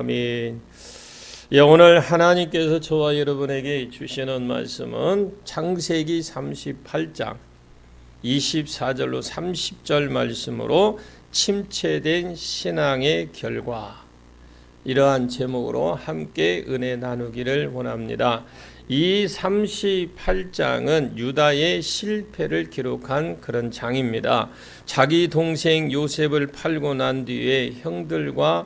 아멘. 예, 오늘 하나님께서 저와 여러분에게 주시는 말씀은 창세기 38장 24절로 30절 말씀으로 침체된 신앙의 결과, 이러한 제목으로 함께 은혜 나누기를 원합니다. 이 38장은 유다의 실패를 기록한 그런 장입니다. 자기 동생 요셉을 팔고 난 뒤에 형들과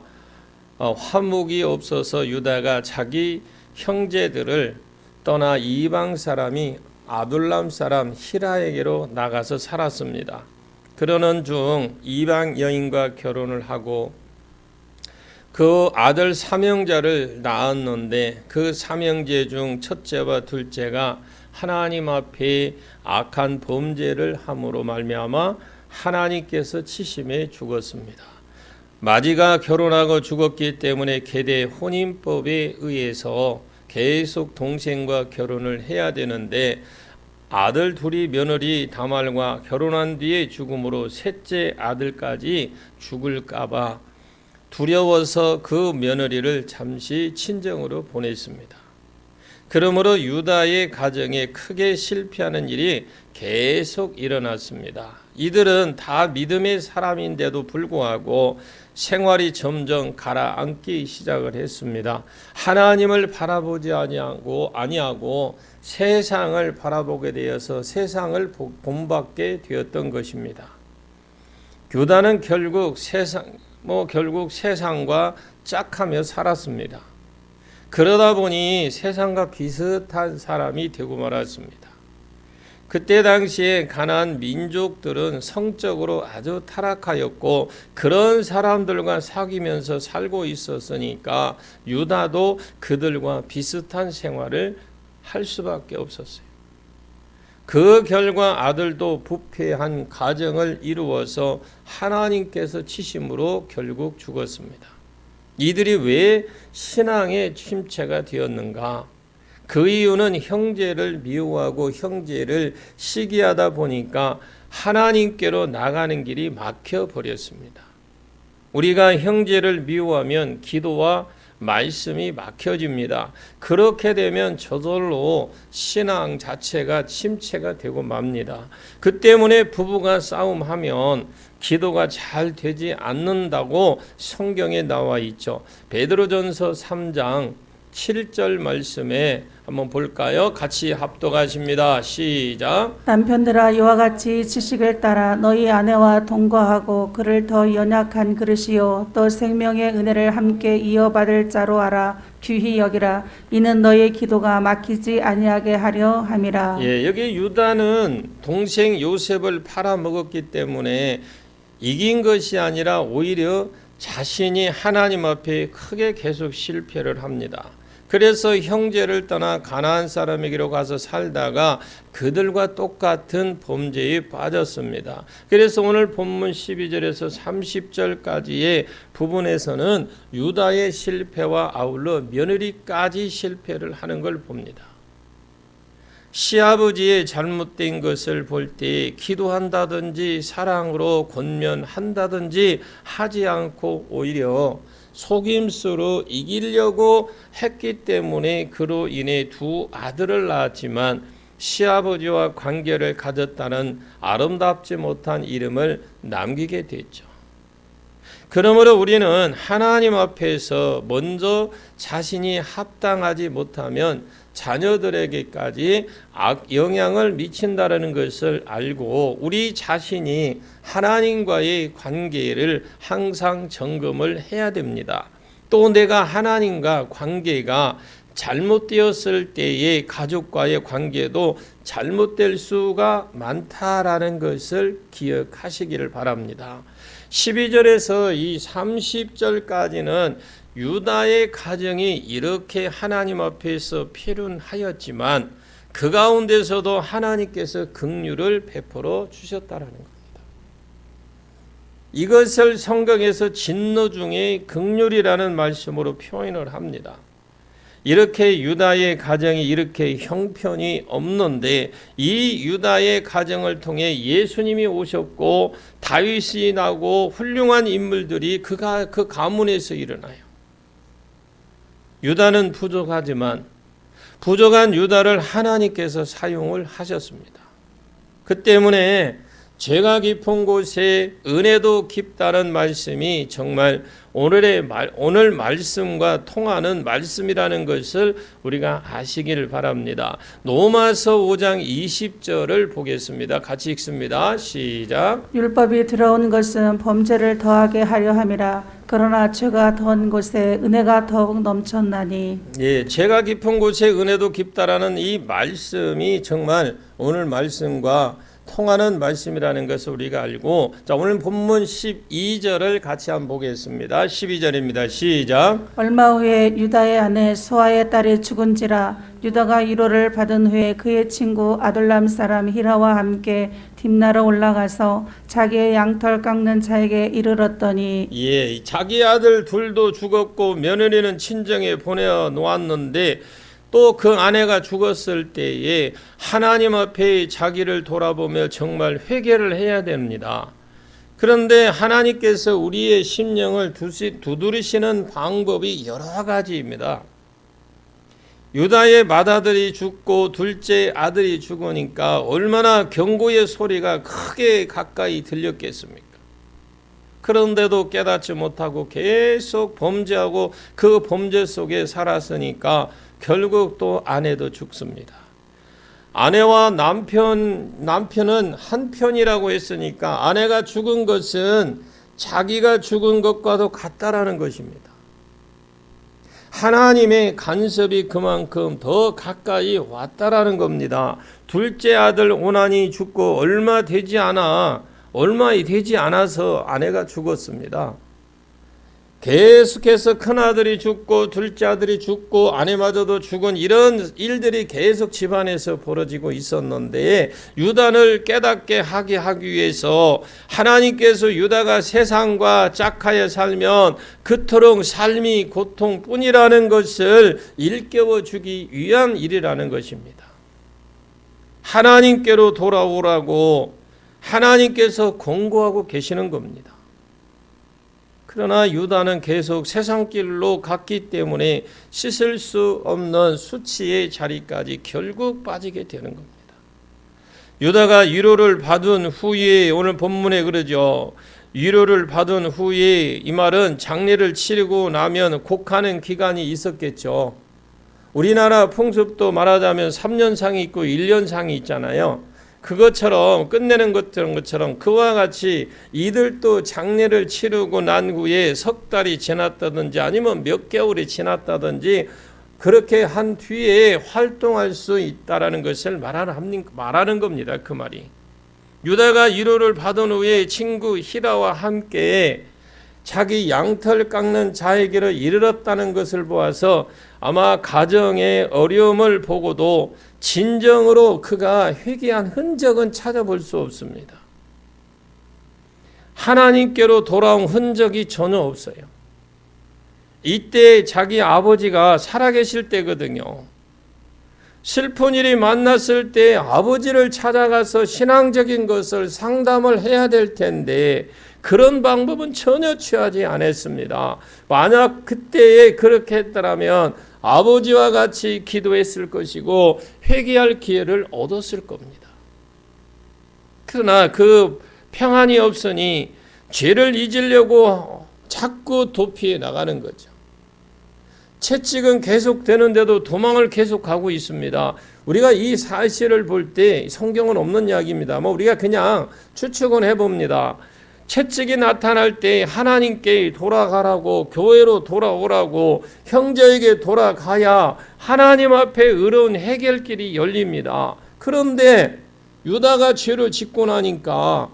화목이 없어서 유다가 자기 형제들을 떠나 이방 사람이 아둘람 사람 히라에게로 나가서 살았습니다. 그러는 중 이방 여인과 결혼을 하고 그 아들 삼형제를 낳았는데 그 삼형제 중 첫째와 둘째가 하나님 앞에 악한 범죄를 함으로 말미암아 하나님께서 치심에 죽었습니다. 마지가 결혼하고 죽었기 때문에 계대 혼인법에 의해서 계속 동생과 결혼을 해야 되는데 아들 둘이 며느리 다말과 결혼한 뒤에 죽음으로 셋째 아들까지 죽을까봐 두려워서 그 며느리를 잠시 친정으로 보냈습니다. 그러므로 유다의 가정에 크게 실패하는 일이 계속 일어났습니다. 이들은 다 믿음의 사람인데도 불구하고 생활이 점점 가라앉기 시작을 했습니다. 하나님을 바라보지 아니하고 세상을 바라보게 되어서 세상을 본받게 되었던 것입니다. 유다는 결국 세상과 짝하며 살았습니다. 그러다 보니 세상과 비슷한 사람이 되고 말았습니다. 그때 당시에 가나안 민족들은 성적으로 아주 타락하였고 그런 사람들과 사귀면서 살고 있었으니까 유다도 그들과 비슷한 생활을 할 수밖에 없었어요. 그 결과 아들도 부패한 가정을 이루어서 하나님께서 치심으로 결국 죽었습니다. 이들이 왜 신앙의 침체가 되었는가? 그 이유는 형제를 미워하고 형제를 시기하다 보니까 하나님께로 나가는 길이 막혀버렸습니다. 우리가 형제를 미워하면 기도와 말씀이 막혀집니다. 그렇게 되면 저절로 신앙 자체가 침체가 되고 맙니다. 그 때문에 부부가 싸움하면 기도가 잘 되지 않는다고 성경에 나와 있죠. 베드로전서 3장 7절 말씀에 한번 볼까요? 같이 합독하십니다. 시작. 남편들아 이와 같이 지식을 따라 너희 아내와 동거하고 그를 더 연약한 그릇이요 또 생명의 은혜를 함께 이어받을 자로 알아 귀히 여기라. 이는 너희 기도가 막히지 아니하게 하려 함이라. 여기 유다는 동생 요셉을 팔아먹었기 때문에 이긴 것이 아니라 오히려 자신이 하나님 앞에 크게 계속 실패를 합니다. 그래서 형제를 떠나 가나안 사람에게로 가서 살다가 그들과 똑같은 범죄에 빠졌습니다. 그래서 오늘 본문 12절에서 30절까지의 부분에서는 유다의 실패와 아울러 며느리까지 실패를 하는 걸 봅니다. 시아버지의 잘못된 것을 볼 때 기도한다든지 사랑으로 권면한다든지 하지 않고 오히려 속임수로 이기려고 했기 때문에 그로 인해 두 아들을 낳았지만 시아버지와 관계를 가졌다는 아름답지 못한 이름을 남기게 됐죠. 그러므로 우리는 하나님 앞에서 먼저 자신이 합당하지 못하면 자녀들에게까지 악영향을 미친다는 것을 알고 우리 자신이 하나님과의 관계를 항상 점검을 해야 됩니다. 또 내가 하나님과 관계가 잘못되었을 때의 가족과의 관계도 잘못될 수가 많다라는 것을 기억하시기를 바랍니다. 12절에서 이 30절까지는 유다의 가정이 이렇게 하나님 앞에서 패륜하였지만 그 가운데서도 하나님께서 긍휼을 베풀어 주셨다라는 겁니다. 이것을 성경에서 진노 중에 긍휼이라는 말씀으로 표현을 합니다. 이렇게 유다의 가정이 이렇게 형편이 없는데 이 유다의 가정을 통해 예수님이 오셨고 다윗이 나고 훌륭한 인물들이 그 가문에서 일어나요. 유다는 부족하지만 부족한 유다를 하나님께서 사용을 하셨습니다. 그 때문에 죄가 깊은 곳에 은혜도 깊다는 말씀이 정말 오늘 말씀과 통하는 말씀이라는 것을 우리가 아시기를 바랍니다. 로마서 5장 20절을 보겠습니다. 같이 읽습니다. 시작. 율법이 들어온 것은 범죄를 더하게 하려 함이라. 그러나 죄가 더한 곳에 은혜가 더욱 넘쳤나니. 예, 죄가 깊은 곳에 은혜도 깊다라는 이 말씀이 정말 오늘 말씀과 통하는 말씀이라는 것을 우리가 알고, 자, 오늘 본문 12절을 같이 한번 보겠습니다. 12절입니다. 시작. 얼마 후에 유다의 아내 소아의 딸이 죽은지라. 유다가 위로를 받은 후에 그의 친구 아둘람 사람 히라와 함께 딥나로 올라가서 자기의 양털 깎는 자에게 이르렀더니. 예, 자기 아들 둘도 죽었고 며느리는 친정에 보내 놓았는데 또 그 아내가 죽었을 때에 하나님 앞에 자기를 돌아보며 정말 회개를 해야 됩니다. 그런데 하나님께서 우리의 심령을 두드리시는 방법이 여러 가지입니다. 유다의 맏아들이 죽고 둘째 아들이 죽으니까 얼마나 경고의 소리가 크게 가까이 들렸겠습니까? 그런데도 깨닫지 못하고 계속 범죄하고 그 범죄 속에 살았으니까 결국 또 아내도 죽습니다. 아내와 남편은 한 편이라고 했으니까 아내가 죽은 것은 자기가 죽은 것과도 같다라는 것입니다. 하나님의 간섭이 그만큼 더 가까이 왔다라는 겁니다. 둘째 아들 오난이 죽고 얼마 되지 않아서 아내가 죽었습니다. 계속해서 큰아들이 죽고 둘째 아들이 죽고 아내마저도 죽은 이런 일들이 계속 집안에서 벌어지고 있었는데, 유다를 깨닫게 하게 하기 위해서 하나님께서 유다가 세상과 짝하여 살면 그토록 삶이 고통뿐이라는 것을 일깨워 주기 위한 일이라는 것입니다. 하나님께로 돌아오라고 하나님께서 권고하고 계시는 겁니다. 그러나 유다는 계속 세상길로 갔기 때문에 씻을 수 없는 수치의 자리까지 결국 빠지게 되는 겁니다. 유다가 위로를 받은 후에, 오늘 본문에 그러죠. 위로를 받은 후에, 이 말은 장례를 치르고 나면 곡하는 기간이 있었겠죠. 우리나라 풍습도 말하자면 3년상이 있고 1년상이 있잖아요. 그것처럼 끝내는 것처럼 그와 같이 이들도 장례를 치르고 난 후에 석 달이 지났다든지 아니면 몇 개월이 지났다든지 그렇게 한 뒤에 활동할 수 있다라는 것을 말하는 겁니다. 그 말이. 유다가 위로를 받은 후에 친구 히라와 함께 자기 양털 깎는 자에게로 이르렀다는 것을 보아서 아마 가정의 어려움을 보고도 진정으로 그가 회개한 흔적은 찾아볼 수 없습니다. 하나님께로 돌아온 흔적이 전혀 없어요. 이때 자기 아버지가 살아계실 때거든요. 슬픈 일이 만났을 때 아버지를 찾아가서 신앙적인 것을 상담을 해야 될 텐데 그런 방법은 전혀 취하지 않았습니다. 만약 그때에 그렇게 했더라면 아버지와 같이 기도했을 것이고 회개할 기회를 얻었을 겁니다. 그러나 그 평안이 없으니 죄를 잊으려고 자꾸 도피해 나가는 거죠. 채찍은 계속되는데도 도망을 계속하고 있습니다. 우리가 이 사실을 볼 때 성경은 없는 이야기입니다. 우리가 그냥 추측은 해봅니다. 채찍이 나타날 때 하나님께 돌아가라고, 교회로 돌아오라고, 형제에게 돌아가야 하나님 앞에 의로운 해결길이 열립니다. 그런데 유다가 죄를 짓고 나니까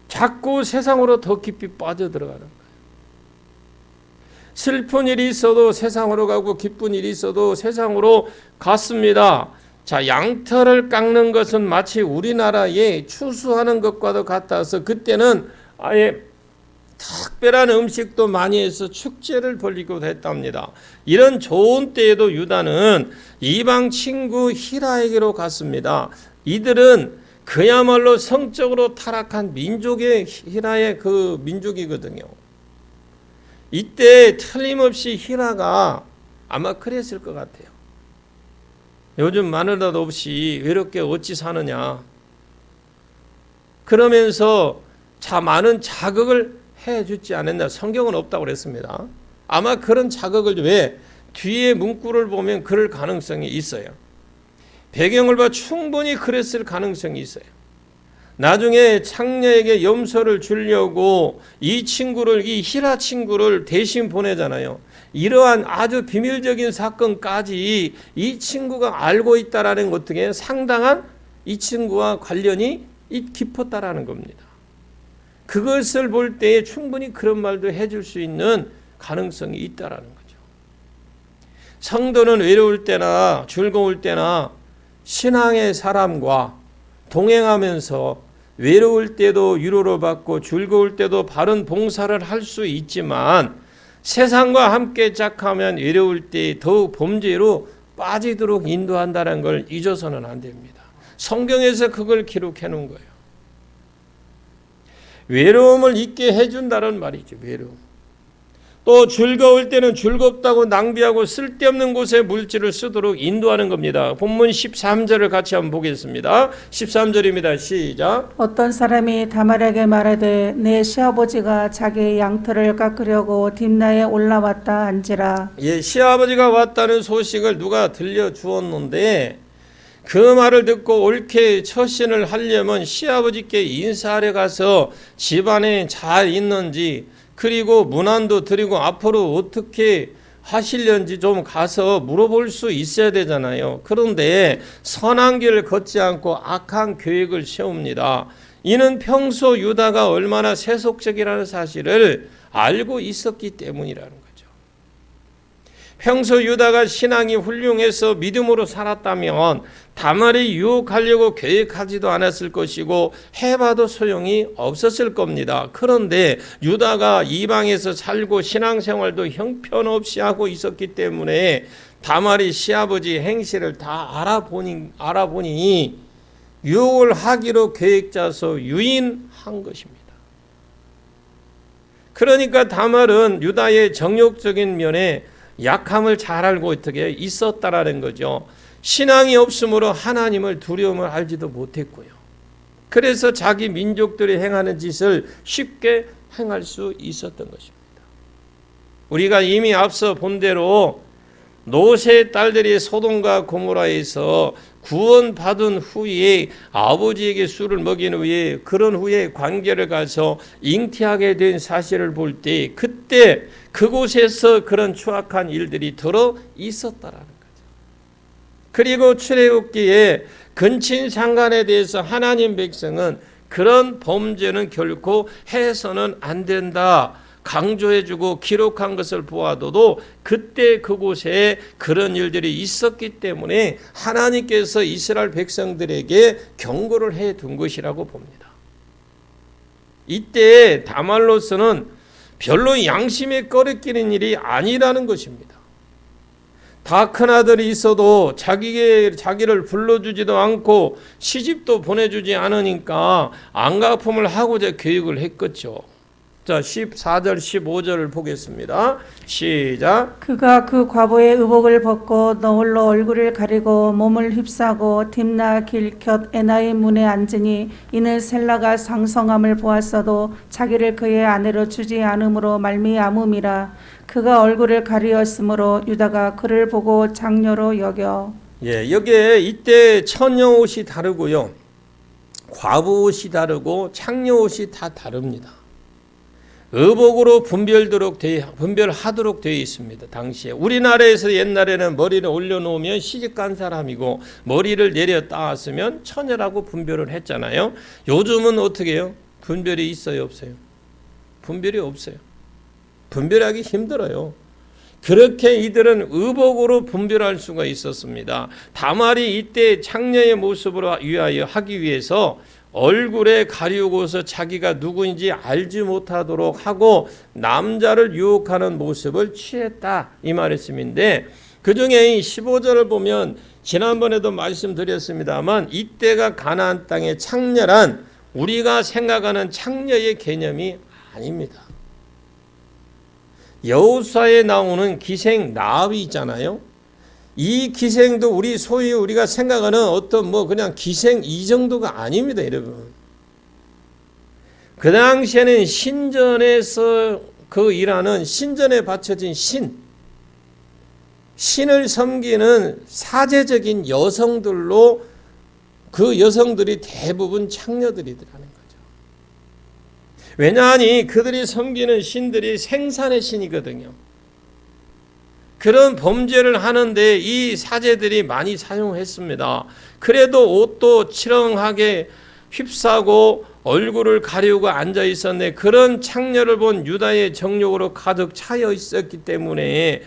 자꾸 세상으로 더 깊이 빠져들어가는 거예요. 슬픈 일이 있어도 세상으로 가고 기쁜 일이 있어도 세상으로 갔습니다. 자, 양털을 깎는 것은 마치 우리나라에 추수하는 것과도 같아서 그때는 아예 특별한 음식도 많이 해서 축제를 벌이기도 했답니다. 이런 좋은 때에도 유다는 이방 친구 히라에게로 갔습니다. 이들은 그야말로 성적으로 타락한 민족의 히라의 그 민족이거든요. 이때 틀림없이 히라가 아마 그랬을 것 같아요. 요즘 마누라도 없이 외롭게 어찌 사느냐. 그러면서 많은 자극을 해주지 않았나. 성경은 없다고 그랬습니다. 아마 그런 자극을 왜 뒤에 문구를 보면 그럴 가능성이 있어요. 배경을 봐 충분히 그랬을 가능성이 있어요. 나중에 창녀에게 염소를 주려고 이 히라 친구를 대신 보내잖아요. 이러한 아주 비밀적인 사건까지 이 친구가 알고 있다라는 것 등에 상당한 이 친구와 관련이 깊었다라는 겁니다. 그것을 볼 때에 충분히 그런 말도 해줄 수 있는 가능성이 있다라는 거죠. 성도는 외로울 때나 즐거울 때나 신앙의 사람과 동행하면서 외로울 때도 위로를 받고 즐거울 때도 바른 봉사를 할 수 있지만 세상과 함께 짝하면 외로울 때 더욱 범죄로 빠지도록 인도한다는 걸 잊어서는 안 됩니다. 성경에서 그걸 기록해 놓은 거예요. 외로움을 잊게 해준다는 말이죠. 외로움. 또 즐거울 때는 즐겁다고 낭비하고 쓸데없는 곳에 물질을 쓰도록 인도하는 겁니다. 본문 13절을 같이 한번 보겠습니다. 13절입니다. 시작. 어떤 사람이 다말에게 말하되 내 시아버지가 자기의 양털을 깎으려고 딥나에 올라왔다 한지라. 시아버지가 왔다는 소식을 누가 들려주었는데 그 말을 듣고 옳게 처신을 하려면 시아버지께 인사하러 가서 집안에 잘 있는지 그리고 문안도 드리고 앞으로 어떻게 하시려는지 좀 가서 물어볼 수 있어야 되잖아요. 그런데 선한 길을 걷지 않고 악한 계획을 세웁니다. 이는 평소 유다가 얼마나 세속적이라는 사실을 알고 있었기 때문이라는 거죠. 평소 유다가 신앙이 훌륭해서 믿음으로 살았다면 다말이 유혹하려고 계획하지도 않았을 것이고 해봐도 소용이 없었을 겁니다. 그런데 유다가 이방에서 살고 신앙생활도 형편없이 하고 있었기 때문에 다말이 시아버지 행실을 다 알아보니 유혹을 하기로 계획 짜서 유인한 것입니다. 그러니까 다말은 유다의 정욕적인 면에 약함을 잘 알고 어떻게 있었다라는 거죠. 신앙이 없으므로 하나님을 두려움을 알지도 못했고요. 그래서 자기 민족들이 행하는 짓을 쉽게 행할 수 있었던 것입니다. 우리가 이미 앞서 본 대로 롯의 딸들이 소돔과 고모라에서 구원받은 후에 아버지에게 술을 먹인 후에 그런 후에 관계를 가서 잉태하게 된 사실을 볼 때 그때 그곳에서 그런 추악한 일들이 들어 있었다라는 거죠. 그리고 출애굽기에 근친상간에 대해서 하나님 백성은 그런 범죄는 결코 해서는 안 된다 강조해주고 기록한 것을 보아도 그때 그곳에 그런 일들이 있었기 때문에 하나님께서 이스라엘 백성들에게 경고를 해둔 것이라고 봅니다. 이때 다말로서는 별로 양심에 꺼리끼는 일이 아니라는 것입니다. 다 큰아들이 있어도 자기를 불러주지도 않고 시집도 보내주지 않으니까 안가품을 하고자 계획을 했겠죠. 자, 14절 15절을 보겠습니다. 시작. 그가 그 과부의 의복을 벗고 너울로 얼굴을 가리고 몸을 휩싸고 딥나 길곁 에나의 문에 앉으니 이는 셀라가 상성함을 보았어도 자기를 그의 아내로 주지 않음으로 말미암음이라. 그가 얼굴을 가리었으므로 유다가 그를 보고 장녀로 여겨. 여기에 이때 처녀 옷이 다르고요. 과부 옷이 다르고 창녀 옷이 다 다릅니다. 의복으로 분별하도록 되어 있습니다. 당시에 우리나라에서 옛날에는 머리를 올려놓으면 시집간 사람이고 머리를 내려 따왔으면 처녀라고 분별을 했잖아요. 요즘은 어떻게 해요? 분별이 있어요, 없어요? 분별이 없어요. 분별하기 힘들어요. 그렇게 이들은 의복으로 분별할 수가 있었습니다. 다말이 이때 창녀의 모습으로 하기 위해서 얼굴에 가리우고서 자기가 누구인지 알지 못하도록 하고 남자를 유혹하는 모습을 취했다 이 말씀인데 그중에 15절을 보면 지난번에도 말씀드렸습니다만 이때가 가나안 땅의 창녀란 우리가 생각하는 창녀의 개념이 아닙니다. 여호수아에 나오는 기생 나합이 있잖아요. 이 기생도 우리 소위 우리가 생각하는 어떤 뭐 그냥 기생 이 정도가 아닙니다, 여러분. 그 당시에는 신전에서 그 일하는 신전에 바쳐진 신을 섬기는 사제적인 여성들로 그 여성들이 대부분 창녀들이라는 거죠. 왜냐하니 그들이 섬기는 신들이 생산의 신이거든요. 그런 범죄를 하는데 이 사제들이 많이 사용했습니다. 그래도 옷도 치렁하게 휩싸고 얼굴을 가리우고 앉아 있었네. 그런 창녀를 본 유다의 정욕으로 가득 차여 있었기 때문에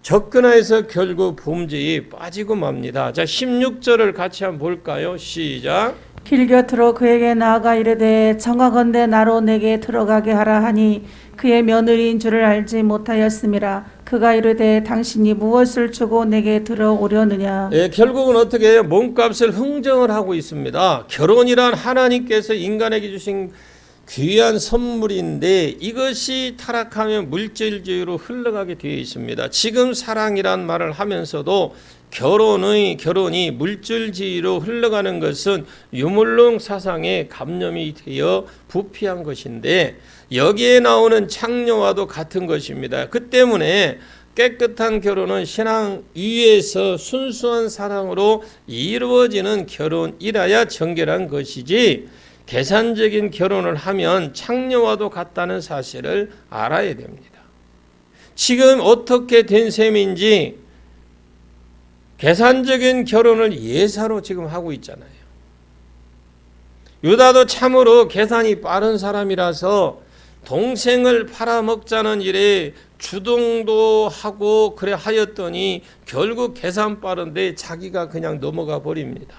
접근해서 결국 범죄에 빠지고 맙니다. 자, 16절을 같이 한번 볼까요? 시작. 길 곁으로 그에게 나아가 이르되 청하건대 나로 내게 들어가게 하라 하니 그의 며느리인 줄을 알지 못하였음이라. 그가 이르되 당신이 무엇을 주고 내게 들어오려느냐. 예, 결국은 어떻게 해요? 몸값을 흥정을 하고 있습니다. 결혼이란 하나님께서 인간에게 주신 귀한 선물인데 이것이 타락하면 물질주의로 흘러가게 되어 있습니다. 지금 사랑이란 말을 하면서도 결혼이 물질주의로 흘러가는 것은 유물론 사상에 감염이 되어 부패한 것인데 여기에 나오는 창녀와도 같은 것입니다. 그 때문에 깨끗한 결혼은 신앙 위에서 순수한 사랑으로 이루어지는 결혼이라야 정결한 것이지 계산적인 결혼을 하면 창녀와도 같다는 사실을 알아야 됩니다. 지금 어떻게 된 셈인지 계산적인 결혼을 예사로 지금 하고 있잖아요. 유다도 참으로 계산이 빠른 사람이라서 동생을 팔아먹자는 일에 주동도 하고 그래 하였더니 결국 계산 빠른데 자기가 그냥 넘어가 버립니다.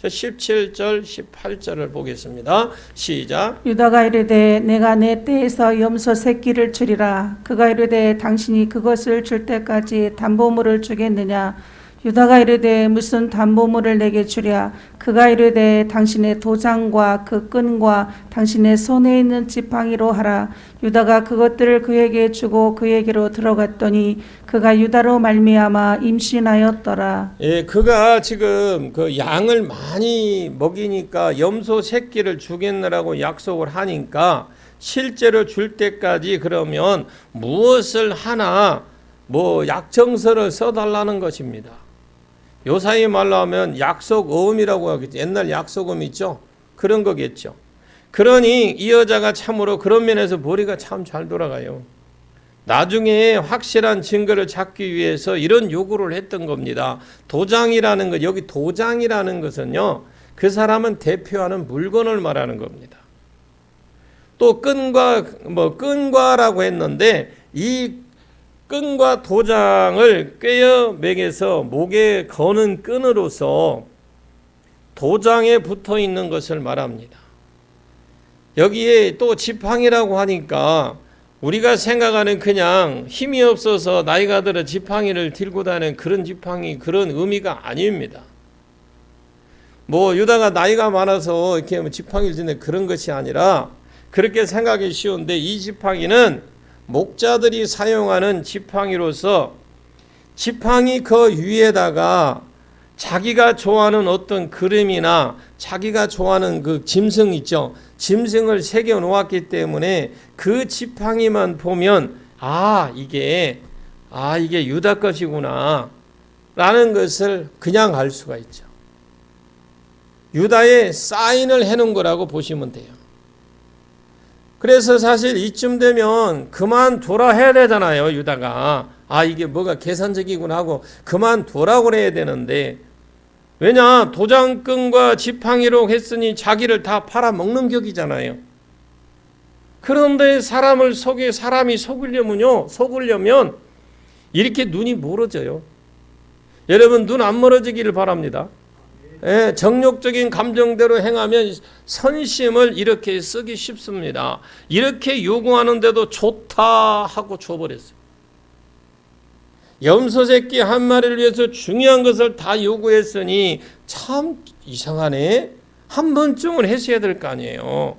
17절 18절을 보겠습니다. 시작. 유다가 이르되 내가 내 떼에서 염소 새끼를 주리라. 그가 이르되 당신이 그것을 줄 때까지 담보물을 주겠느냐. 유다가 이르되 무슨 담보물을 내게 주랴. 그가 이르되 당신의 도장과 그 끈과 당신의 손에 있는 지팡이로 하라. 유다가 그것들을 그에게 주고 그에게로 들어갔더니 그가 유다로 말미암아 임신하였더라. 예, 그가 지금 그 양을 많이 먹이니까 염소 새끼를 주겠느라고 약속을 하니까 실제로 줄 때까지 그러면 무엇을 하나 뭐 약정서를 써달라는 것입니다. 요사이 말로 하면 약속어음이라고 하겠죠. 옛날 약속음 있죠. 그런 거겠죠. 그러니 이 여자가 참으로 그런 면에서 머리가 참 잘 돌아가요. 나중에 확실한 증거를 찾기 위해서 이런 요구를 했던 겁니다. 도장이라는 것, 여기 도장이라는 것은요, 그 사람은 대표하는 물건을 말하는 겁니다. 또 끈과라고 했는데 이 끈과 도장을 꿰어 매개서 목에 거는 끈으로서 도장에 붙어 있는 것을 말합니다. 여기에 또 지팡이라고 하니까 우리가 생각하는 그냥 힘이 없어서 나이가 들어 지팡이를 들고 다니는 그런 지팡이, 그런 의미가 아닙니다. 뭐 유다가 나이가 많아서 이렇게 지팡이를 드는 그런 것이 아니라 그렇게 생각이 쉬운데 이 지팡이는 목자들이 사용하는 지팡이로서 지팡이 그 위에다가 자기가 좋아하는 어떤 그림이나 자기가 좋아하는 그 짐승 있죠. 짐승을 새겨 놓았기 때문에 그 지팡이만 보면 이게 유다 것이구나 라는 것을 그냥 알 수가 있죠. 유다의 사인을 해놓은 거라고 보시면 돼요. 그래서 사실 이쯤 되면 그만둬라 해야 되잖아요. 유다가 이게 뭐가 계산적이구나 하고 그만둬라고 그래야 되는데 왜냐 도장끈과 지팡이로 했으니 자기를 다 팔아먹는 격이잖아요. 그런데 사람이 속으려면 이렇게 눈이 멀어져요. 여러분 눈 안 멀어지기를 바랍니다. 예, 정욕적인 감정대로 행하면 선심을 이렇게 쓰기 쉽습니다. 이렇게 요구하는데도 좋다 하고 줘버렸어요. 염소 새끼 한 마리를 위해서 중요한 것을 다 요구했으니 참 이상하네. 한 번쯤은 했어야 될 거 아니에요.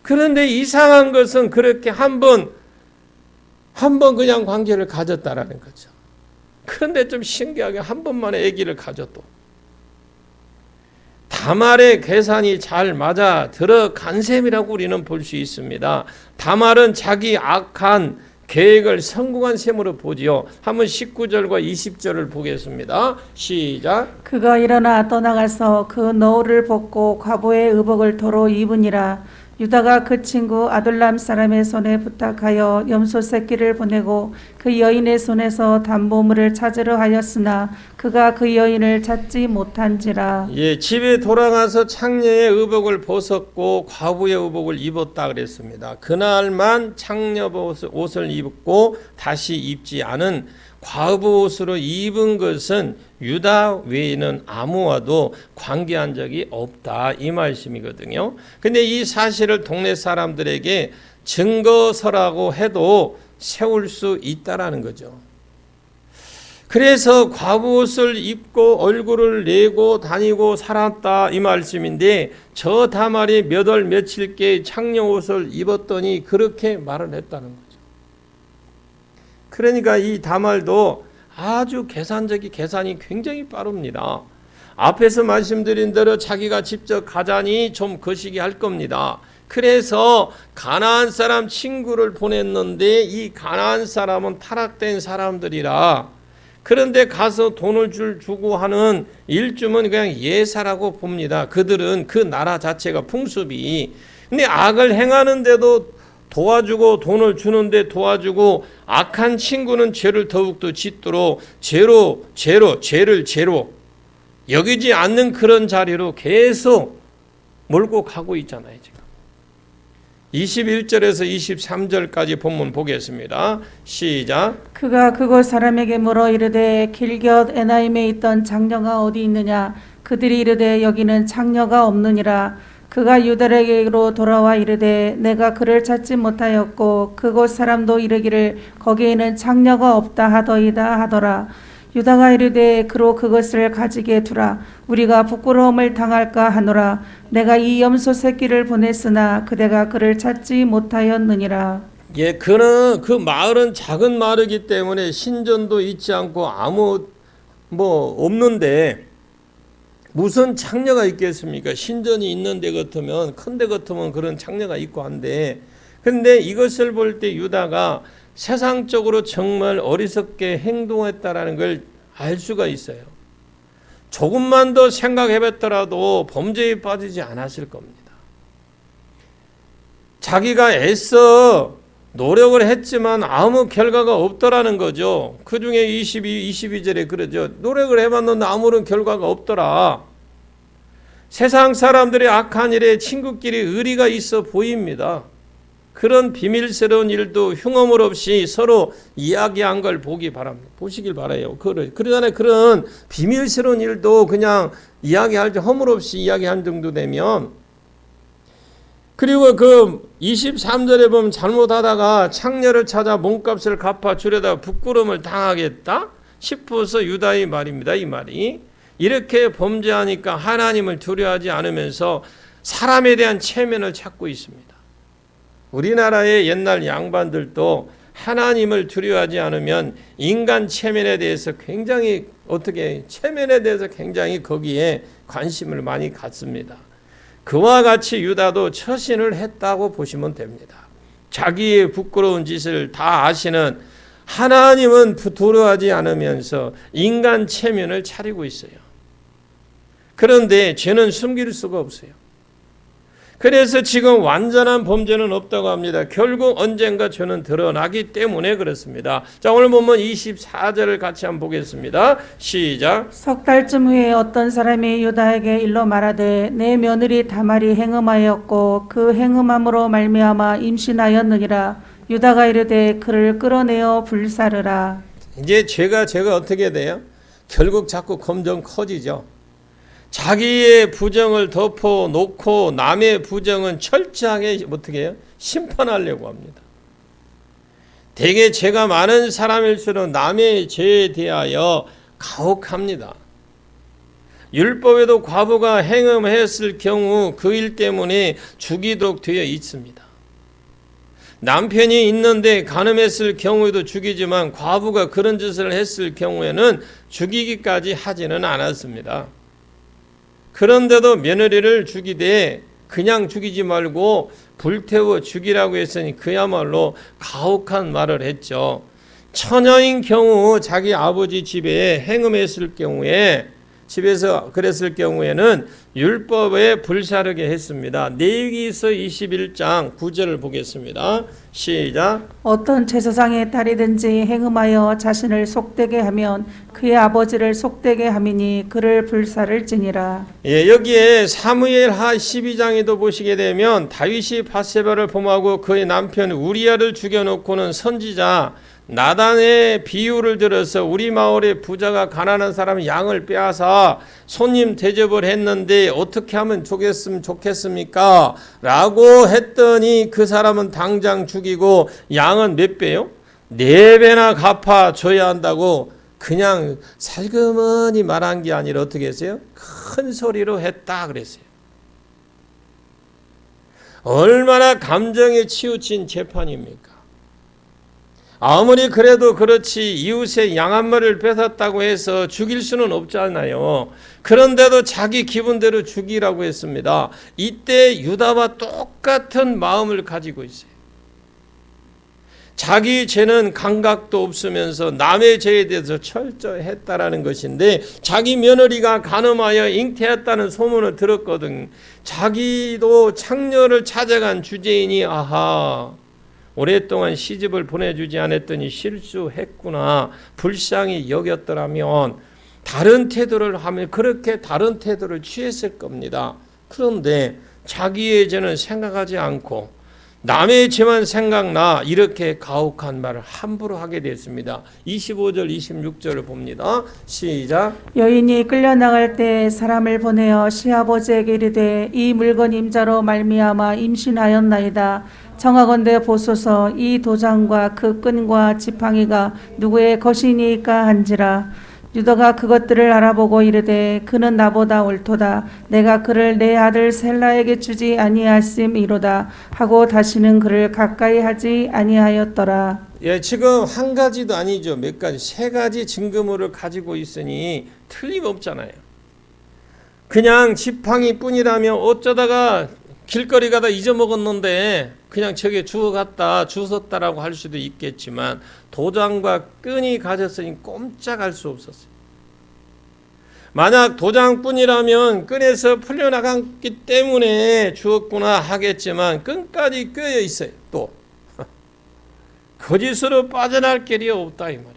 그런데 이상한 것은 그렇게 한 번 한 번 그냥 관계를 가졌다라는 거죠. 그런데 좀 신기하게 한 번만에 아기를 가졌도 다말의 계산이 잘 맞아 들어간 셈이라고 우리는 볼 수 있습니다. 다말은 자기 악한 계획을 성공한 셈으로 보지요. 한번 19절과 20절을 보겠습니다. 시작. 그가 일어나 떠나가서 그 너울을 벗고 과부의 의복을 도로 입으니라. 유다가 그 친구 아둘람 사람의 손에 부탁하여 염소 새끼를 보내고 그 여인의 손에서 담보물을 찾으려 하였으나 그가 그 여인을 찾지 못한지라. 예, 집에 돌아가서 창녀의 의복을 벗었고 과부의 의복을 입었다 그랬습니다. 그날만 창녀 옷을 입고 다시 입지 않은 과부 옷으로 입은 것은 유다 외에는 아무와도 관계한 적이 없다 이 말씀이거든요. 근데 이 사실을 동네 사람들에게 증거서라고 해도 세울 수 있다라는 거죠. 그래서 과부 옷을 입고 얼굴을 내고 다니고 살았다 이 말씀인데 저 다말이 몇 월 며칠께 창녀 옷을 입었더니 그렇게 말을 했다는 거죠. 그러니까 이 다말도 아주 계산이 굉장히 빠릅니다. 앞에서 말씀드린 대로 자기가 직접 가자니 좀 거시기 할 겁니다. 그래서 가나안 사람 친구를 보냈는데 이 가나안 사람은 타락된 사람들이라 그런데 가서 돈을 주고 하는 일주면 그냥 예사라고 봅니다. 그들은 그 나라 자체가 풍습이. 근데 악을 행하는데도 도와주고 돈을 주는데 도와주고 악한 친구는 죄를 더욱더 짓도록 죄를 죄로 여기지 않는 그런 자리로 계속 몰고 가고 있잖아요. 지금 21절에서 23절까지 본문 보겠습니다. 시작. 그가 그곳 사람에게 물어 이르되 길곁 에나임에 있던 장녀가 어디 있느냐. 그들이 이르되 여기는 장녀가 없느니라. 그가 유다에게로 돌아와 이르되 내가 그를 찾지 못하였고 그곳 사람도 이르기를 거기에는 장녀가 없다 하더이다 하더라. 유다가 이르되 그로 그것을 가지게 두라. 우리가 부끄러움을 당할까 하노라. 내가 이 염소 새끼를 보냈으나 그대가 그를 찾지 못하였느니라. 예, 그는 그 마을은 작은 마을이기 때문에 신전도 있지 않고 아무 없는데 무슨 창녀가 있겠습니까? 신전이 있는 데 같으면 큰 데 같으면 그런 창녀가 있고 한데 근데 이것을 볼 때 유다가 세상적으로 정말 어리석게 행동했다라는 걸 알 수가 있어요. 조금만 더 생각해봤더라도 범죄에 빠지지 않았을 겁니다. 자기가 애써 노력을 했지만 아무 결과가 없더라는 거죠. 그 중에 22절에 그러죠. 노력을 해봤는데 아무런 결과가 없더라. 세상 사람들의 악한 일에 친구끼리 의리가 있어 보입니다. 그런 비밀스러운 일도 흉어물 없이 서로 이야기한 걸 보시길 바라요. 그러잖아요. 그런 비밀스러운 일도 그냥 이야기할 때 허물 없이 이야기한 정도 되면 그리고 그 23절에 보면 잘못하다가 창녀를 찾아 몸값을 갚아 주려다 부끄러움을 당하겠다 싶어서 유다의 말입니다. 이 말이 이렇게 범죄하니까 하나님을 두려워하지 않으면서 사람에 대한 체면을 찾고 있습니다. 우리나라의 옛날 양반들도 하나님을 두려워하지 않으면 인간 체면에 대해서 체면에 대해서 굉장히 거기에 관심을 많이 갖습니다. 그와 같이 유다도 처신을 했다고 보시면 됩니다. 자기의 부끄러운 짓을 다 아시는 하나님은 두려워하지 않으면서 인간 체면을 차리고 있어요. 그런데 죄는 숨길 수가 없어요. 그래서 지금 완전한 범죄는 없다고 합니다. 결국 언젠가 죄는 드러나기 때문에 그렇습니다. 자, 오늘 보면 24절을 같이 한번 보겠습니다. 시작. 석 달쯤 후에 어떤 사람이 유다에게 일러 말하되 내 며느리 다말이 행음하였고 그 행음함으로 말미암아 임신하였느니라. 유다가 이르되 그를 끌어내어 불사르라. 이제 죄가 어떻게 돼요? 결국 자꾸 점점 커지죠. 자기의 부정을 덮어놓고 남의 부정은 철저하게 어떻게 해요? 심판하려고 합니다. 대개 죄가 많은 사람일수록 남의 죄에 대하여 가혹합니다. 율법에도 과부가 행음했을 경우 그 일 때문에 죽이도록 되어 있습니다. 남편이 있는데 간음했을 경우에도 죽이지만 과부가 그런 짓을 했을 경우에는 죽이기까지 하지는 않았습니다. 그런데도 며느리를 죽이되 그냥 죽이지 말고 불태워 죽이라고 했으니 그야말로 가혹한 말을 했죠. 처녀인 경우 자기 아버지 집에 행음했을 경우에 집에서 그랬을 경우에는 율법에 불사르게 했습니다. 레위기서 21장 9절을 보겠습니다. 시작. 어떤 제사장의 딸이든지 행음하여 자신을 속되게 하면 그의 아버지를 속되게 함이니 그를 불사를지니라. 예, 여기에 사무엘하 12장에도 보시게 되면 다윗이 바세바를 범하고 그의 남편 우리아를 죽여놓고는 선지자 나단의 비유를 들어서 우리 마을의 부자가 가난한 사람 양을 빼앗아 손님 대접을 했는데 어떻게 하면 좋겠습니까? 라고 했더니 그 사람은 당장 죽이고 양은 몇 배요? 4배나 갚아줘야 한다고 그냥 살그머니 말한 게 아니라 어떻게 했어요? 큰 소리로 했다 그랬어요. 얼마나 감정에 치우친 재판입니까? 아무리 그래도 그렇지 이웃의 양 한 마리를 뺏었다고 해서 죽일 수는 없잖아요. 그런데도 자기 기분대로 죽이라고 했습니다. 이때 유다와 똑같은 마음을 가지고 있어요. 자기 죄는 감각도 없으면서 남의 죄에 대해서 철저했다라는 것인데 자기 며느리가 간음하여 잉태했다는 소문을 들었거든. 자기도 창녀를 찾아간 주제인이 아하 오랫동안 시집을 보내주지 않았더니 실수했구나 불쌍히 여겼더라면 다른 태도를 하면 그렇게 다른 태도를 취했을 겁니다. 그런데 자기의 죄는 생각하지 않고 남의 죄만 생각나 이렇게 가혹한 말을 함부로 하게 됐습니다. 25절 26절을 봅니다. 시작. 여인이 끌려나갈 때 사람을 보내어 시아버지에게 이르되 이 물건 임자로 말미암아 임신하였나이다. 청하건대 보소서 이 도장과 그 끈과 지팡이가 누구의 것이니까 한지라. 유다가 그것들을 알아보고 이르되 그는 나보다 옳도다. 내가 그를 내 아들 셀라에게 주지 아니하심이로다 하고 다시는 그를 가까이 하지 아니하였더라. 예, 지금 한 가지도 아니죠. 몇 가지, 3가지 증거물을 가지고 있으니 틀림없잖아요. 그냥 지팡이 뿐이라면 어쩌다가 길거리 가다 잊어먹었는데 그냥 저게 주웠다라고 할 수도 있겠지만 도장과 끈이 가졌으니 꼼짝할 수 없었어요. 만약 도장뿐이라면 끈에서 풀려나갔기 때문에 주었구나 하겠지만 끈까지 꿰어 있어요. 또 거짓으로 빠져날 길이 없다 이 말이죠.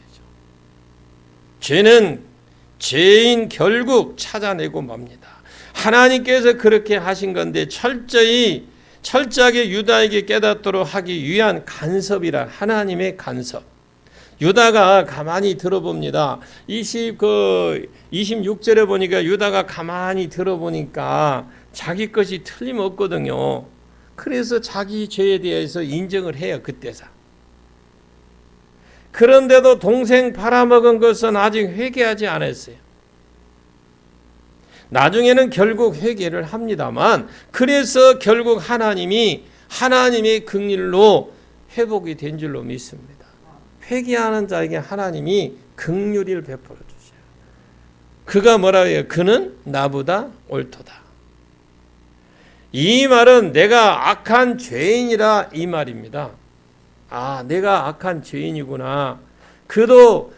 죄는 죄인 결국 찾아내고 맙니다. 하나님께서 그렇게 하신 건데 철저하게 유다에게 깨닫도록 하기 위한 간섭이라 하나님의 간섭. 유다가 가만히 들어봅니다. 26절에 보니까 유다가 가만히 들어보니까 자기 것이 틀림없거든요. 그래서 자기 죄에 대해서 인정을 해요. 그때서. 그런데도 동생 팔아먹은 것은 아직 회개하지 않았어요. 나중에는 결국 회개를 합니다만 그래서 결국 하나님의 긍휼로 회복이 된 줄로 믿습니다. 회개하는 자에게 하나님이 긍휼을 베풀어 주셔요. 그가 뭐라고 해요? 그는 나보다 옳도다. 이 말은 내가 악한 죄인이라 이 말입니다. 아, 내가 악한 죄인이구나. 그도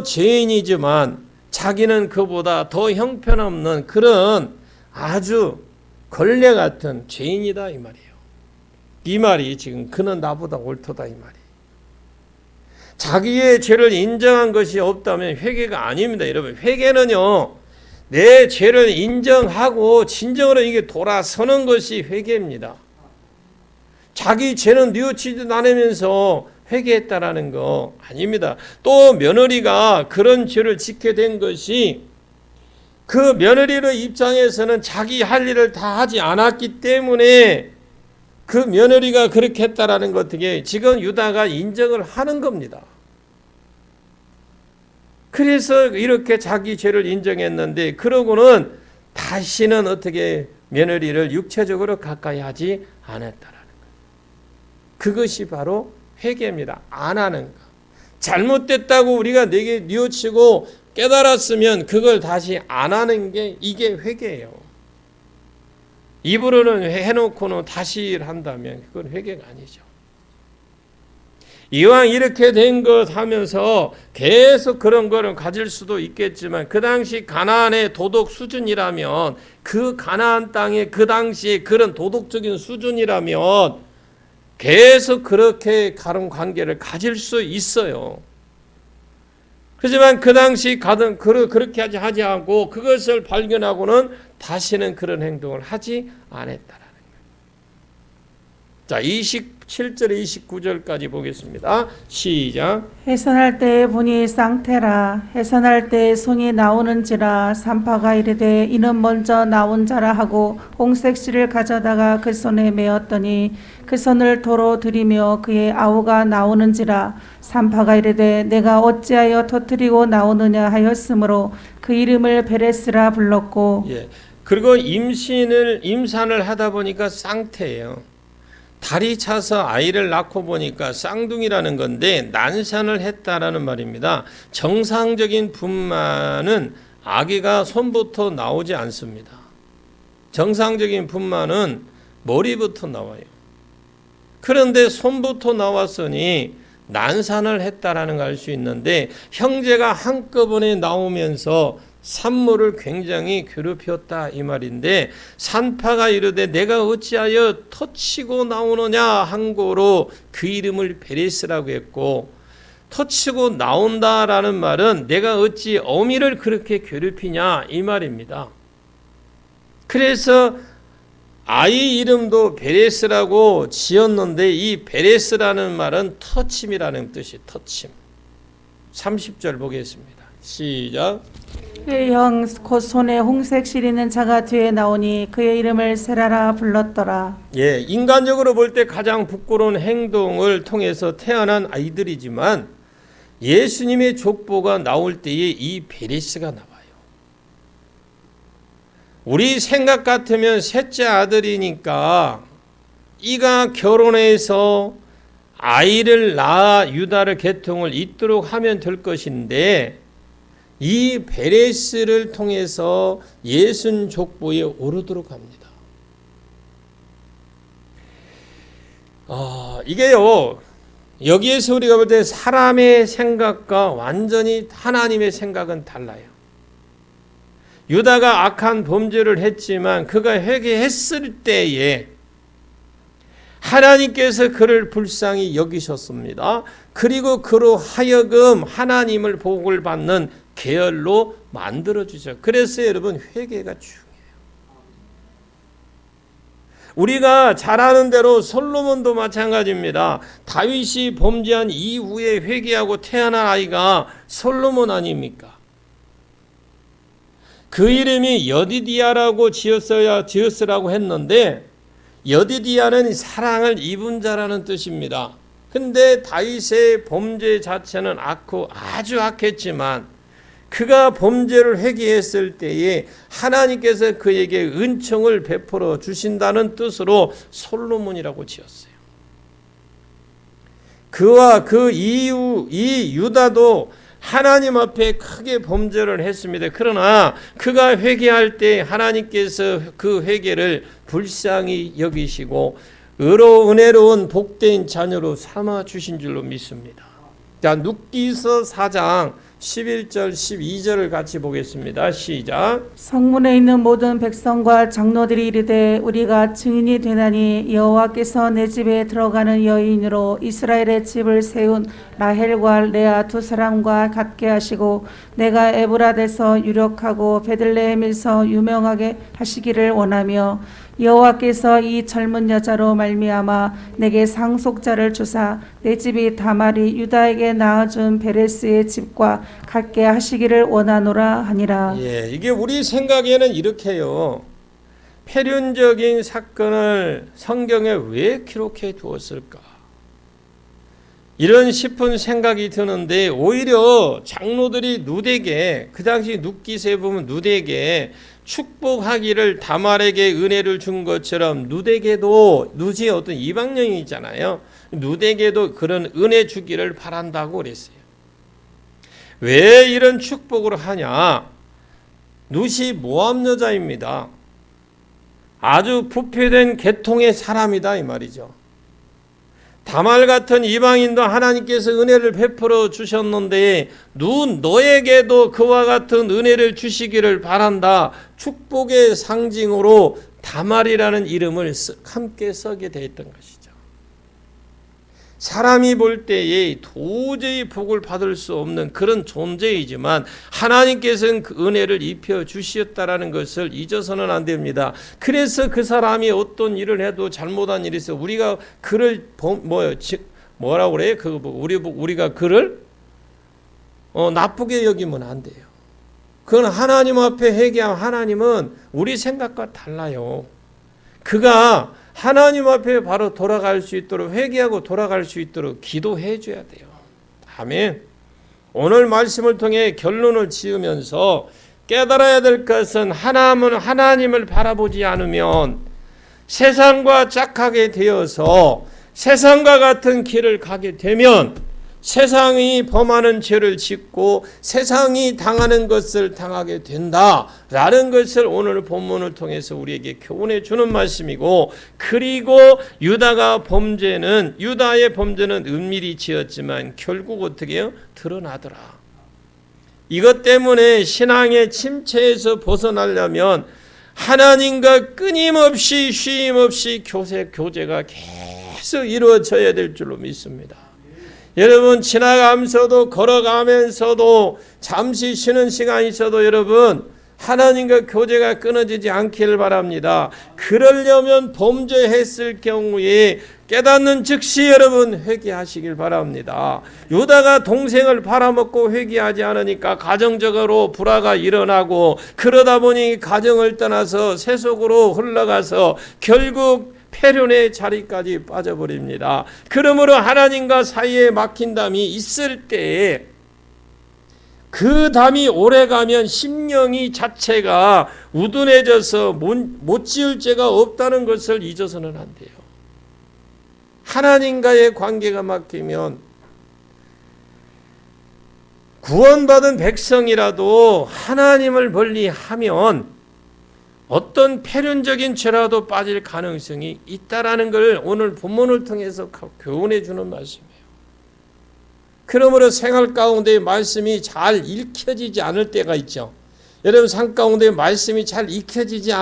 죄인이지만 자기는 그보다 더 형편없는 그런 아주 걸레 같은 죄인이다 이 말이에요. 이 말이 지금 그는 나보다 옳도다 이 말이. 자기의 죄를 인정한 것이 없다면 회개가 아닙니다. 여러분, 회개는요 내 죄를 인정하고 진정으로 이게 돌아서는 것이 회개입니다. 자기 죄는 뉘우치지도 않으면서 회개했다라는 거 아닙니다. 또 며느리가 그런 죄를 짓게 된 것이 그 며느리의 입장에서는 자기 할 일을 다 하지 않았기 때문에 그 며느리가 그렇게 했다라는 것 어떻게 지금 유다가 인정을 하는 겁니다. 그래서 이렇게 자기 죄를 인정했는데 그러고는 다시는 어떻게 며느리를 육체적으로 가까이 하지 않았다라는 거예요. 그것이 바로 회개입니다. 안 하는 거. 잘못됐다고 우리가 내게 뉘우치고 깨달았으면 그걸 다시 안 하는 게 이게 회개예요. 입으로는 해놓고는 다시 한다면 그건 회개가 아니죠. 이왕 이렇게 된 것 하면서 계속 그런 거를 가질 수도 있겠지만 그 당시 가나안의 도덕 수준이라면 그 가나안 땅의 그 당시의 그런 도덕적인 수준이라면 계속 그렇게 가는 관계를 가질 수 있어요. 하지만 그 당시 가든 그렇게 하지 않고 그것을 발견하고는 다시는 그런 행동을 하지 않았다라는 거예요. 자, 27절 29절까지 보겠습니다. 시작. 해산할 때에 보니 쌍태라. 해산할 때에 손이 나오는지라. 산파가 이르되 이는 먼저 나온 자라 하고 홍색실을 가져다가 그 손에 메었더니 그 손을 도로 들이며 그의 아우가 나오는지라. 산파가 이르되 내가 어찌하여 터뜨리고 나오느냐 하였으므로 그 이름을 베레스라 불렀고. 예. 그리고 임산을 하다 보니까 쌍태예요. 다리 차서 아이를 낳고 보니까 쌍둥이라는 건데 난산을 했다라는 말입니다. 정상적인 분만은 아기가 손부터 나오지 않습니다. 정상적인 분만은 머리부터 나와요. 그런데 손부터 나왔으니 난산을 했다라는 걸 알 수 있는데 형제가 한꺼번에 나오면서 산모를 굉장히 괴롭혔다 이 말인데 산파가 이르되 내가 어찌하여 터치고 나오느냐 한 거로 그 이름을 베레스라고 했고 터치고 나온다라는 말은 내가 어찌 어미를 그렇게 괴롭히냐 이 말입니다. 그래서 아이 이름도 베레스라고 지었는데 이 베레스라는 말은 터침이라는 뜻이 터침. 30절 보겠습니다. 시작. 그의 형 곧 손에 홍색 실 있는 자가 뒤에 나오니 그의 이름을 세라라 불렀더라. 예, 인간적으로 볼 때 가장 부끄러운 행동을 통해서 태어난 아이들이지만 예수님의 족보가 나올 때에 이 베레스가 나와요. 우리 생각 같으면 셋째 아들이니까 이가 결혼해서 아이를 낳아 유다를 계통을 잇도록 하면 될 것인데 이 베레스를 통해서 예순 족보에 오르도록 합니다. 이게요, 여기에서 우리가 볼 때 사람의 생각과 완전히 하나님의 생각은 달라요. 유다가 악한 범죄를 했지만 그가 회개했을 때에 하나님께서 그를 불쌍히 여기셨습니다. 그리고 그로 하여금 하나님을 복을 받는 계열로 만들어주죠. 그래서 여러분 회개가 중요해요. 우리가 잘 아는 대로 솔로몬도 마찬가지입니다. 다윗이 범죄한 이후에 회개하고 태어난 아이가 솔로몬 아닙니까? 그 이름이 여디디아라고 지었으라고 했는데 여디디아는 사랑을 입은 자라는 뜻입니다. 근데 다윗의 범죄 자체는 악고 아주 악했지만 그가 범죄를 회개했을 때에 하나님께서 그에게 은총을 베풀어 주신다는 뜻으로 솔로몬이라고 지었어요. 그와 그 이후 이 유다도 하나님 앞에 크게 범죄를 했습니다. 그러나 그가 회개할 때 하나님께서 그 회개를 불쌍히 여기시고 은혜로운 복된 자녀로 삼아 주신 줄로 믿습니다. 자, 룻기서 4장 11절 12절을 같이 보겠습니다. 시작. 성문에 있는 모든 백성과 장로들이 이르되 우리가 증인이 되나니 여호와께서 내 집에 들어가는 여인으로 이스라엘의 집을 세운 라헬과 레아 두 사람과 같게 하시고 내가 에브라데서 유력하고 베들레헴에서 유명하게 하시기를 원하며 여호와께서 이 젊은 여자로 말미암아 내게 상속자를 주사 내 집이 다말이 유다에게 낳아준 베레스의 집과 같게 하시기를 원하노라 하니라. 예, 이게 우리 생각에는 이렇게요. 폐륜적인 사건을 성경에 왜 기록해 두었을까? 이런 싶은 생각이 드는데 오히려 장로들이 룻에게 그 당시 룻기서에 보면 룻에게 축복하기를 다말에게 은혜를 준 것처럼 룻에게도 룻이 어떤 이방령이 있잖아요. 룻에게도 그런 은혜 주기를 바란다고 그랬어요. 왜 이런 축복을 하냐? 룻이 모압 여자입니다. 아주 부패된 계통의 사람이다 이 말이죠. 다말 같은 이방인도 하나님께서 은혜를 베풀어 주셨는데 룻 너에게도 그와 같은 은혜를 주시기를 바란다. 축복의 상징으로 다말이라는 이름을 함께 쓰게 되었던 것이죠. 사람이 볼 때에 도저히 복을 받을 수 없는 그런 존재이지만 하나님께서는 그 은혜를 입혀 주셨다라는 것을 잊어서는 안 됩니다. 그래서 그 사람이 어떤 일을 해도 잘못한 일이 있어 우리가 그를 뭐라고 그래요? 우리가 그를 나쁘게 여기면 안 돼요. 그건 하나님 앞에 회개하면 하나님은 우리 생각과 달라요. 그가 하나님 앞에 바로 돌아갈 수 있도록 회개하고 돌아갈 수 있도록 기도해 줘야 돼요. 아멘. 오늘 말씀을 통해 결론을 지으면서 깨달아야 될 것은 하나님을 바라보지 않으면 세상과 짝하게 되어서 세상과 같은 길을 가게 되면 세상이 범하는 죄를 짓고 세상이 당하는 것을 당하게 된다라는 것을 오늘 본문을 통해서 우리에게 교훈해 주는 말씀이고, 그리고 유다의 범죄는 은밀히 지었지만 결국 어떻게 해요? 드러나더라. 이것 때문에 신앙의 침체에서 벗어나려면 하나님과 끊임없이 쉼없이 교제가 계속 이루어져야 될 줄로 믿습니다. 여러분, 지나가면서도 걸어가면서도 잠시 쉬는 시간이 있어도 여러분 하나님과 교제가 끊어지지 않기를 바랍니다. 그러려면 범죄했을 경우에 깨닫는 즉시 여러분 회개하시길 바랍니다. 유다가 동생을 팔아먹고 회개하지 않으니까 가정적으로 불화가 일어나고, 그러다 보니 가정을 떠나서 세속으로 흘러가서 결국 폐륜의 자리까지 빠져버립니다. 그러므로 하나님과 사이에 막힌 담이 있을 때에 그 담이 오래가면 심령이 자체가 우둔해져서 못 지을 죄가 없다는 것을 잊어서는 안 돼요. 하나님과의 관계가 막히면 구원받은 백성이라도 하나님을 멀리하면 어떤 폐륜적인 죄라도 빠질 가능성이 있다라는 걸 오늘 본문을 통해서 교훈해 주는 말씀이에요. 그러므로 생활 가운데 말씀이 잘 읽혀지지 않을 때가 있죠. 여러분, 삶 가운데 말씀이 잘 익혀지지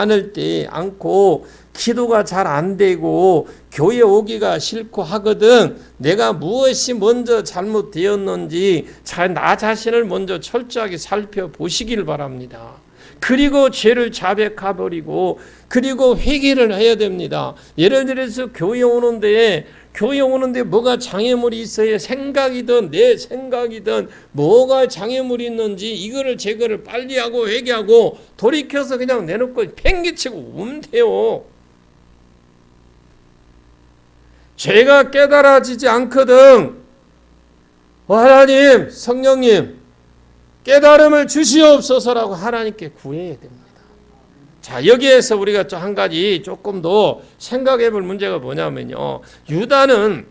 않고 기도가 잘 안 되고 교회 오기가 싫고 하거든. 내가 무엇이 먼저 잘못되었는지 나 자신을 먼저 철저하게 살펴보시길 바랍니다. 그리고 죄를 자백해버리고 그리고 회개를 해야 됩니다. 예를 들어서 교회 오는데 뭐가 장애물이 있어야 생각이든 내 생각이든 뭐가 장애물이 있는지 이거를 제거를 빨리 하고 회개하고 돌이켜서 그냥 내놓고 팽개치고 오면 돼요. 죄가 깨달아지지 않거든. 하나님, 성령님 깨달음을 주시옵소서라고 하나님께 구해야 됩니다. 자, 여기에서 우리가 또 한 가지 조금 더 생각해 볼 문제가 뭐냐면요, 유다는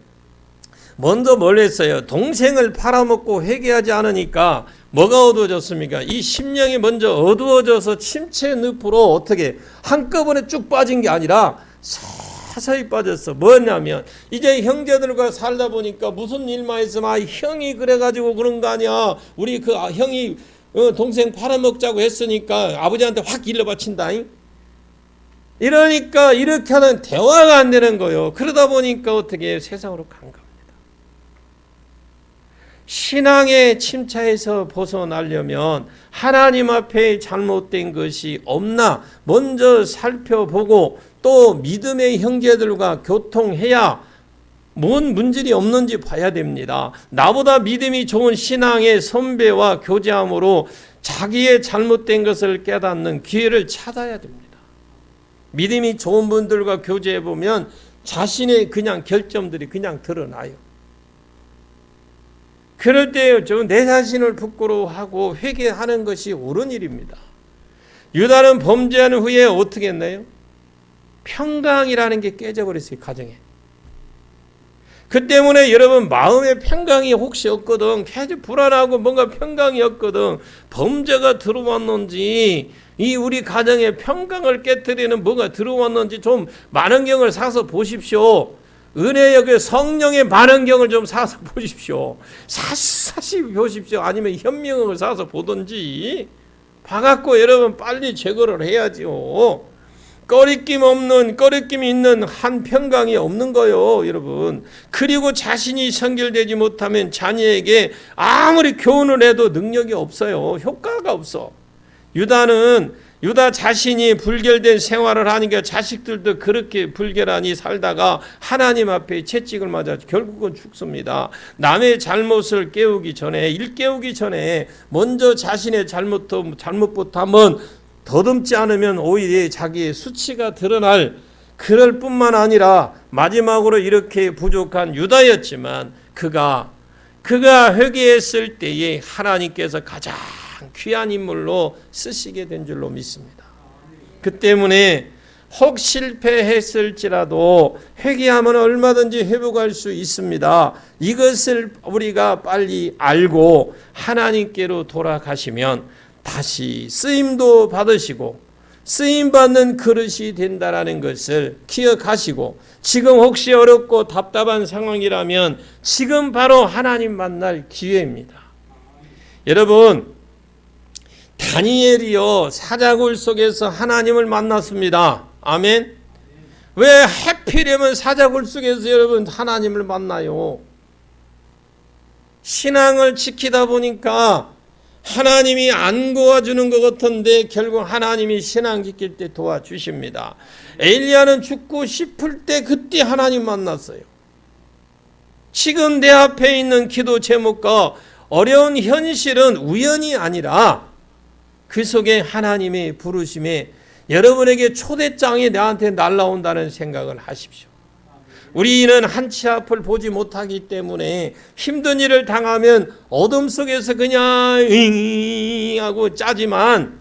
먼저 뭘 했어요? 동생을 팔아먹고 회개하지 않으니까 뭐가 어두워졌습니까? 이 심령이 먼저 어두워져서 침체 늪으로 어떻게 한꺼번에 쭉 빠진 게 아니라 서서히 빠졌어. 뭐냐면 이제 형제들과 살다 보니까 무슨 일만 있으면 형이 그래가지고 그런 거 아니야. 우리 그 형이 동생 팔아먹자고 했으니까 아버지한테 확 일러바친다. 이러니까 이렇게 하는 대화가 안 되는 거예요. 그러다 보니까 어떻게 세상으로 간 겁니다. 신앙의 침체에서 벗어나려면 하나님 앞에 잘못된 것이 없나 먼저 살펴보고 또 믿음의 형제들과 교통해야 뭔 문제이 없는지 봐야 됩니다. 나보다 믿음이 좋은 신앙의 선배와 교제함으로 자기의 잘못된 것을 깨닫는 기회를 찾아야 됩니다. 믿음이 좋은 분들과 교제해 보면 자신의 그냥 결점들이 그냥 드러나요. 그럴 때 내 자신을 부끄러워하고 회개하는 것이 옳은 일입니다. 유다는 범죄한 후에 어떻게 했나요? 평강이라는 게 깨져버렸어요, 가정에. 그 때문에 여러분 마음의 평강이 혹시 없거든, 계속 불안하고 뭔가 평강이 없거든, 범죄가 들어왔는지 이 우리 가정의 평강을 깨뜨리는 뭐가 들어왔는지 좀 만원경을 사서 보십시오. 은혜의 그 성령의 만원경을 좀 사서 보십시오. 사시 보십시오. 아니면 현명을 사서 보든지 봐갖고 여러분 빨리 제거를 해야지요. 꺼리낌이 있는 한 평강이 없는 거요, 여러분. 그리고 자신이 선결되지 못하면 자녀에게 아무리 교훈을 해도 능력이 없어요. 효과가 없어. 유다 자신이 불결된 생활을 하니까 자식들도 그렇게 불결하니 살다가 하나님 앞에 채찍을 맞아 결국은 죽습니다. 남의 잘못을 일깨우기 전에 먼저 자신의 잘못부터 한번 더듬지 않으면 오히려 자기의 수치가 드러날, 그럴 뿐만 아니라 마지막으로 이렇게 부족한 유다였지만 그가 회개했을 때에 하나님께서 가장 귀한 인물로 쓰시게 된 줄로 믿습니다. 그 때문에 혹 실패했을지라도 회개하면 얼마든지 회복할 수 있습니다. 이것을 우리가 빨리 알고 하나님께로 돌아가시면 다시 쓰임도 받으시고 쓰임받는 그릇이 된다라는 것을 기억하시고, 지금 혹시 어렵고 답답한 상황이라면 지금 바로 하나님 만날 기회입니다. 여러분, 다니엘이요 사자굴 속에서 하나님을 만났습니다. 아멘. 왜 하필이면 사자굴 속에서 여러분 하나님을 만나요? 신앙을 지키다 보니까 하나님이 안 도와주는 것 같은데 결국 하나님이 신앙 지킬 때 도와주십니다. 엘리야는 죽고 싶을 때 그때 하나님 만났어요. 지금 내 앞에 있는 기도 제목과 어려운 현실은 우연이 아니라 그 속에 하나님의 부르심에 여러분에게 초대장이 나한테 날라온다는 생각을 하십시오. 우리는 한치 앞을 보지 못하기 때문에 힘든 일을 당하면 어둠 속에서 그냥 하고 짜지만,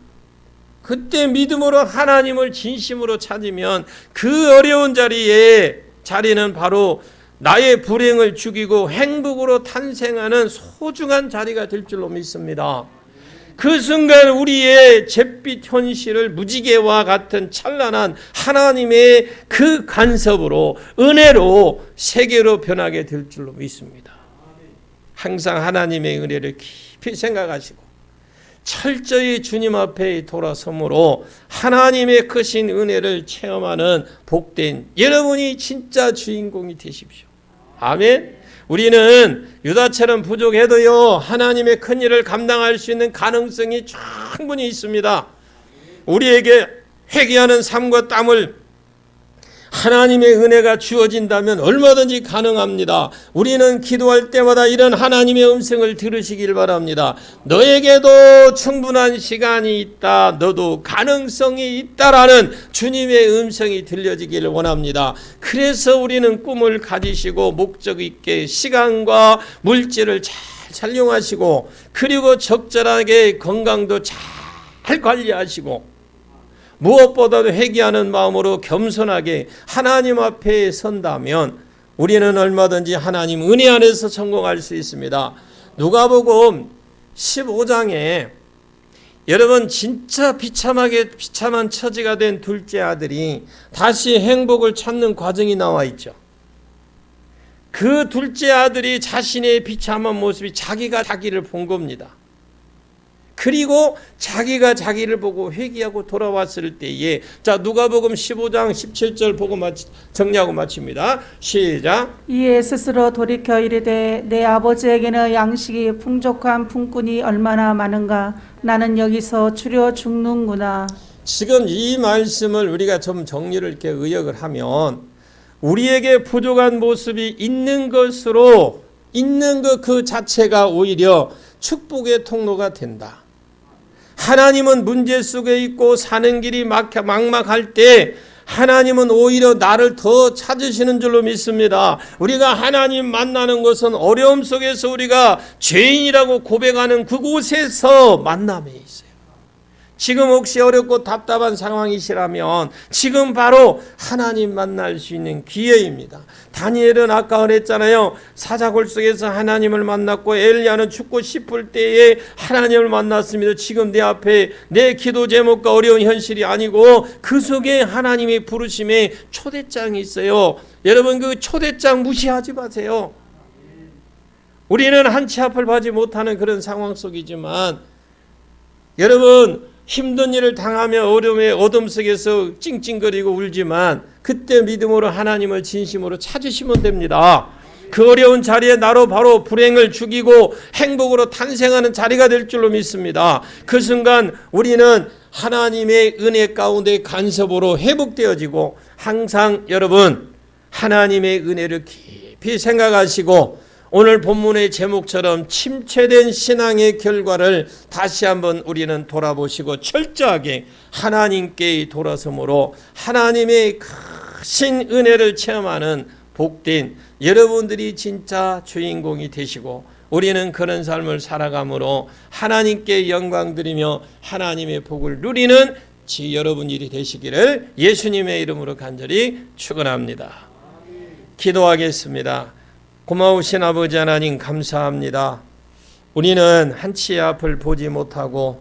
그때 믿음으로 하나님을 진심으로 찾으면 그 어려운 자리는 바로 나의 불행을 죽이고 행복으로 탄생하는 소중한 자리가 될 줄로 믿습니다. 그 순간 우리의 잿빛 현실을 무지개와 같은 찬란한 하나님의 그 간섭으로, 은혜로, 세계로 변하게 될 줄로 믿습니다. 항상 하나님의 은혜를 깊이 생각하시고 철저히 주님 앞에 돌아섬으로 하나님의 크신 은혜를 체험하는 복된 여러분이 진짜 주인공이 되십시오. 아멘. 우리는 유다처럼 부족해도요 하나님의 큰 일을 감당할 수 있는 가능성이 충분히 있습니다. 우리에게 회개하는 삶과 땀을 하나님의 은혜가 주어진다면 얼마든지 가능합니다. 우리는 기도할 때마다 이런 하나님의 음성을 들으시길 바랍니다. 너에게도 충분한 시간이 있다. 너도 가능성이 있다라는 주님의 음성이 들려지기를 원합니다. 그래서 우리는 꿈을 가지시고 목적 있게 시간과 물질을 잘 활용하시고, 그리고 적절하게 건강도 잘 관리하시고, 무엇보다도 회개하는 마음으로 겸손하게 하나님 앞에 선다면 우리는 얼마든지 하나님 은혜 안에서 성공할 수 있습니다. 누가복음 15장에 여러분 진짜 비참한 처지가 된 둘째 아들이 다시 행복을 찾는 과정이 나와 있죠. 그 둘째 아들이 자신의 비참한 모습이 자기가 자기를 본 겁니다. 그리고 자기가 자기를 보고 회개하고 돌아왔을 때에, 자 누가복음 15장 17절 보고 정리하고 마칩니다. 시작. 이에 스스로 돌이켜 이르되 내 아버지에게는 양식이 풍족한 품꾼이 얼마나 많은가. 나는 여기서 추려 죽는구나. 지금 이 말씀을 우리가 좀 정리를 이렇게 의역을 하면, 우리에게 부족한 모습이 있는 것으로 있는 것 그 자체가 오히려 축복의 통로가 된다. 하나님은 문제 속에 있고 사는 길이 막막할 때 하나님은 오히려 나를 더 찾으시는 줄로 믿습니다. 우리가 하나님 만나는 것은 어려움 속에서 우리가 죄인이라고 고백하는 그곳에서 만남에 있어요. 지금 혹시 어렵고 답답한 상황이시라면 지금 바로 하나님 만날 수 있는 기회입니다. 다니엘은 아까 그랬잖아요. 사자굴 속에서 하나님을 만났고 엘리야는 죽고 싶을 때에 하나님을 만났습니다. 지금 내 앞에 내 기도 제목과 어려운 현실이 아니고 그 속에 하나님의 부르심의 초대장이 있어요. 여러분 그 초대장 무시하지 마세요. 우리는 한치 앞을 봐지 못하는 그런 상황 속이지만 여러분 힘든 일을 당하며 어려움의 어둠 속에서 찡찡거리고 울지만 그때 믿음으로 하나님을 진심으로 찾으시면 됩니다. 그 어려운 자리에 나로 바로 불행을 죽이고 행복으로 탄생하는 자리가 될 줄로 믿습니다. 그 순간 우리는 하나님의 은혜 가운데 간섭으로 회복되어지고 항상 여러분 하나님의 은혜를 깊이 생각하시고 오늘 본문의 제목처럼 침체된 신앙의 결과를 다시 한번 우리는 돌아보시고 철저하게 하나님께 돌아섬으로 하나님의 크신 은혜를 체험하는 복된 여러분들이 진짜 주인공이 되시고 우리는 그런 삶을 살아감으로 하나님께 영광 드리며 하나님의 복을 누리는 여러분들이 되시기를 예수님의 이름으로 간절히 축원합니다. 기도하겠습니다. 고마우신 아버지 하나님 감사합니다. 우리는 한치의 앞을 보지 못하고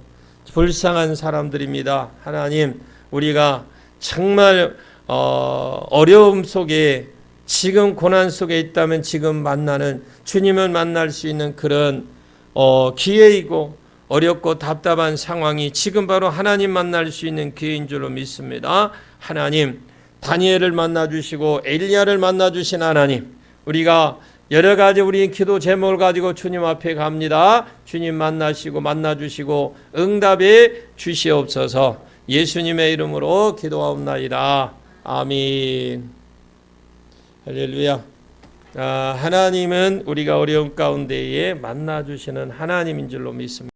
불쌍한 사람들입니다. 하나님 우리가 정말 어려움 속에 지금 고난 속에 있다면 지금 만나는 주님을 만날 수 있는 그런 기회이고 어렵고 답답한 상황이 지금 바로 하나님 만날 수 있는 기회인 줄로 믿습니다. 하나님 다니엘을 만나주시고 엘리야를 만나주신 하나님 우리가 여러 가지 우리 기도 제목을 가지고 주님 앞에 갑니다. 주님 만나시고 만나주시고 응답해 주시옵소서. 예수님의 이름으로 기도하옵나이다. 아멘. 할렐루야. 하나님은 우리가 어려운 가운데에 만나주시는 하나님인 줄로 믿습니다.